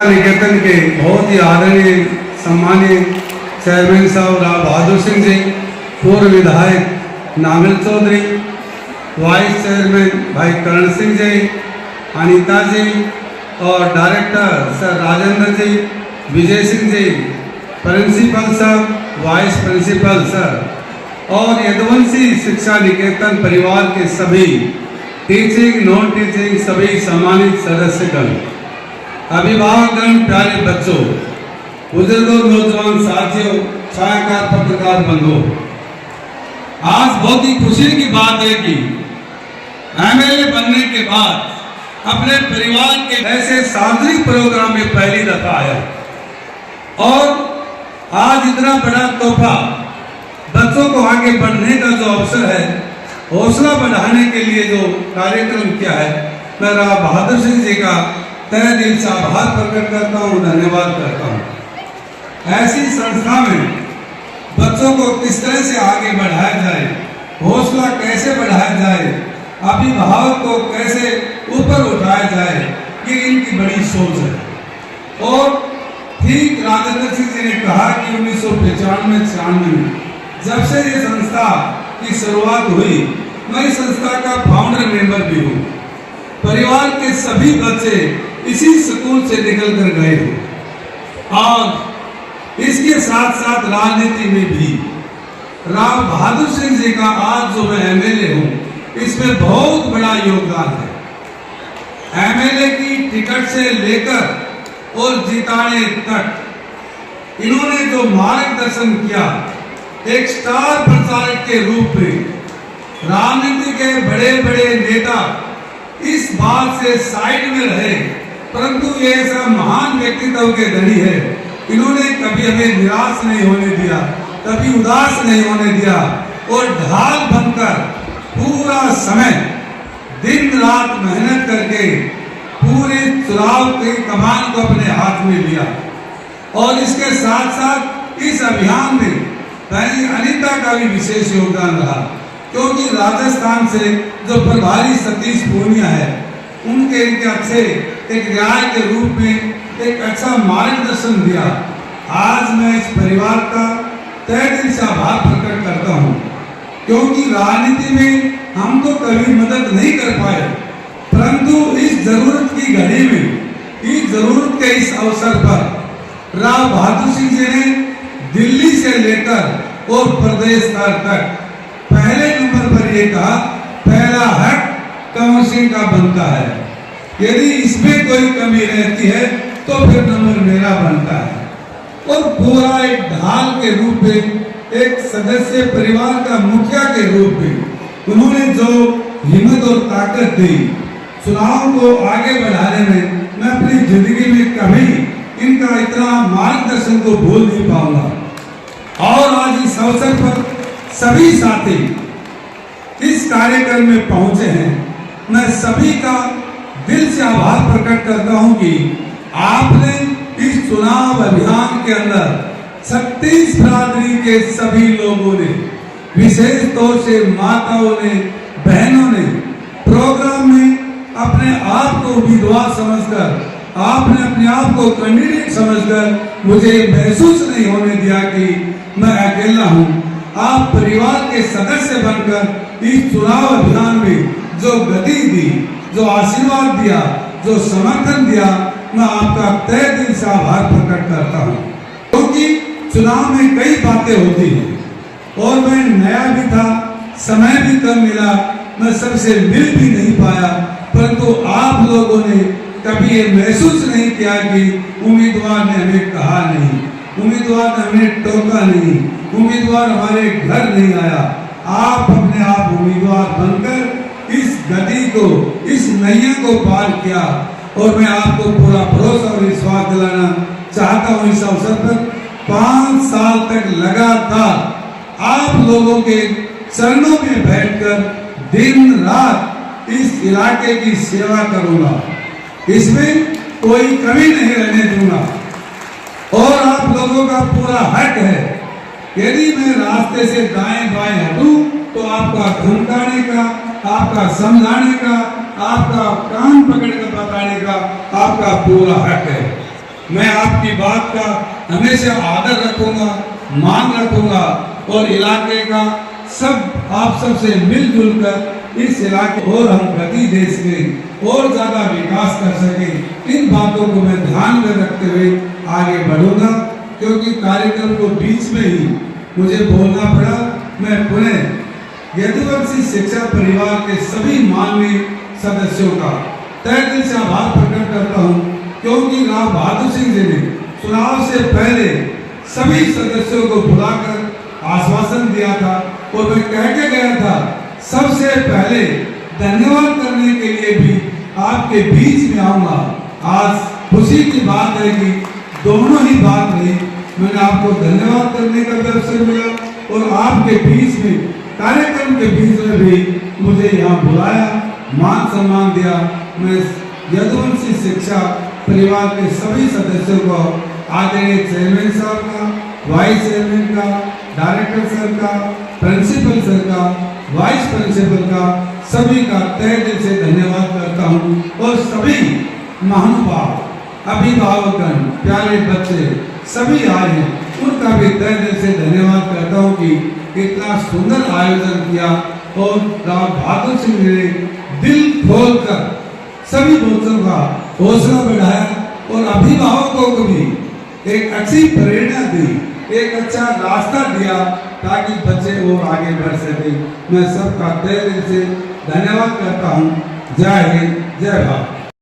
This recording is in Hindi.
निकेतन के बहुत ही आदरणीय सम्मानीय चेयरमैन साहब राव बहादुर सिंह जी, पूर्व विधायक नामिल चौधरी, वाइस चेयरमैन भाई करण सिंह जी, अनीता जी और director sir Rajendra ji, Vijay Singh ji, principal sir, vice principal sir और यदुवंशी शिक्षा निकेतन परिवार के सभी टीचिंग नॉन टीचिंग सभी सम्मानित सदस्यगण, अभिभावकगण, प्यारे बच्चों, बुजुर्गों, नौजवान साथियों, छायाकार पत्रकार बंधुओं, आज बहुत ही खुशी की बात है कि एमएलए बनने के बाद अपने परिवार के ऐसे सार्वजनिक प्रोग्राम में पहली दफा आया और आज इतना बड़ा तोहफा बच्चों को आगे बढ़ने का जो अवसर है, हौसला बढ़ाने के लिए जो कार्यक्रम किया है, मैं राव बहादुर सिंह जी का तहे दिल से आभार प्रकट करता हूँ, धन्यवाद करता हूँ। ऐसी संस्था में बच्चों को किस तरह से आगे बढ़ाया जाए, हौसला कैसे बढ़ाया जाए, अभिभावक को कैसे ऊपर उठाया जाए, ये इनकी बड़ी सोच है। और ठीक राजेंद्र सिंह जी ने कहा कि 1995-96 में जब से ये संस्था की शुरुआत हुई, मैं इस संस्था का फाउंडर मेंबर भी हूँ। परिवार के सभी बच्चे इसी स्कूल से निकल कर गए थे और इसके साथ साथ राजनीति में भी राव बहादुर सिंह जी का आज जो मैं एमएलए हूँ, इसमें बहुत बड़ा योगदान है। एमएलए की टिकट से लेकर और जिताने तक इन्होंने जो मार्गदर्शन किया, एक स्टार प्रचारक के रूप में राजनीति के बड़े बड़े नेता इस बात से साइड में रहे, परंतु ये ऐसा महान व्यक्तित्व के धनी है, इन्होंने कभी हमें निराश नहीं होने दिया, कभी उदास नहीं होने दिया और ढाल बनकर पूरा समय दिन रात मेहनत करके पूरे चुनाव के कमान को अपने हाथ में लिया। और इसके साथ साथ इस अभियान में भाई अनीता का भी विशेष योगदान रहा, क्योंकि राजस्थान से जो प्रभारी सतीश पूनिया है, इनके अच्छे एक न्याय के रूप में एक अच्छा मार्गदर्शन दिया। आज मैं इस परिवार का तहे दिल से आभार प्रकट करता हूँ, क्योंकि राजनीति में हम तो कभी मदद नहीं कर पाए, परंतु इस जरूरत की घड़ी में, इस जरूरत के इस अवसर पर राव बहादुर सिंह जी ने दिल्ली से लेकर और प्रदेश स्तर तक पहले नंबर पर ये कहा, पहला हक कंवर सिंह का बनता है, यदि इसमें कोई कमी रहती है तो फिर नंबर मेरा बनता है। और पूरा एक ढाल के रूप में, एक सदस्य परिवार का मुखिया के रूप में उन्होंने जो हिम्मत और ताकत दी चुनाव को आगे बढ़ाने में, मैं अपनी जिंदगी में कभी इनका इतना मार्गदर्शन को भूल नहीं पाऊंगा। और आज इस अवसर पर सभी साथी इस कार्यक्रम में पहुंचे हैं, मैं सभी का दिल से आभार प्रकट करता हूं कि आपने इस चुनाव अभियान के अंदर 36 बिरादरी के सभी लोगों ने, विशेष तौर से माताओं ने, बहनों ने प्रोग्राम में अपने आप को उम्मीदवार समझकर, आपने अपने आप को कैंडिडेट समझकर मुझे महसूस नहीं होने दिया कि मैं अकेला हूं। आप परिवार के सदस्य बनकर इस चुनाव अभियान में जो गति दी, जो आशीर्वाद दिया, जो समर्थन दिया, मैं आपका तहे दिल से आभार प्रकट करता हूं। क्योंकि चुनाव में कई बातें होती हैं और मैं नया भी था, समय भी कम मिला, मैं सबसे मिल भी नहीं पाया, परंतु आप लोगों ने कभी ये महसूस नहीं किया कि उम्मीदवार ने हमें कहा नहीं, उम्मीदवार ने हमें टोका नहीं, उम्मीदवार हमारे घर नहीं आया। आप अपने आप उम्मीदवार बनकर इस गति को, इस नैया को पार किया और मैं आपको पूरा भरोसा और विश्वास दिलाना चाहता हूँ। इस अवसर पर 5 साल तक लगातार आप लोगों के चरणों में बैठकर दिन रात इस इलाके की सेवा करूंगा, इसमें कोई कमी नहीं रहने दूंगा। और आप लोगों का पूरा हक है, यदि मैं रास्ते से दाएं बाएं हटूं तो आपका धमकाने का, आपका समझाने का, आपका कान पकड़ कर बताने का आपका पूरा हक है। मैं आपकी बात का हमेशा आदर रखूंगा, मान रखूंगा और इलाके का सब आप सबसे मिलजुल कर इस इलाके और हम गति दे सकें और ज़्यादा विकास कर सकें। इन बातों को मैं ध्यान में रखते हुए आगे बढ़ूंगा, क्योंकि कार्यक्रम को बीच में ही मुझे बोलना पड़ा। मैं पुनः यदुवंशी शिक्षा परिवार के सभी माननीय सदस्यों का तहे दिल से आभार प्रकट करता हूँ, क्योंकि राव बहादुर सिंह जी ने चुनाव से पहले सभी सदस्यों को बुलाकर आश्वासन दिया था और मैं कह के गया था सबसे पहले धन्यवाद करने के लिए भी आपके बीच में आऊंगा। आज खुशी की बात है कि दोनों ही बात रही, मैंने आपको धन्यवाद करने का भी अवसर मिला और आपके बीच में कार्यक्रम के बीच में भी मुझे यहाँ बुलाया, मान सम्मान दिया। मैं यदुवंशी शिक्षा परिवार के सभी सदस्यों को आदरणीय चेयरमैन साहब का, वाइस चेयरमैन का, डायरेक्टर सर का, प्रिंसिपल सर का, वाइस प्रिंसिपल का, सभी का तहे दिल से धन्यवाद करता हूँ। और सभी महानुभाव, अभिभावकगण, प्यारे बच्चे सभी आए हैं, उनका भी तहे दिल से धन्यवाद करता हूँ कि इतना सुंदर आयोजन किया और राव बहादुर सिंह ने दिल खोलकर सभी बच्चों का हौसला बढ़ाया और अभिभावकों को भी एक अच्छी प्रेरणा दी, एक अच्छा रास्ता दिया ताकि बच्चे और आगे बढ़ सके। मैं सबका तहे दिल से धन्यवाद करता हूँ। जय हिंद, जय भारत।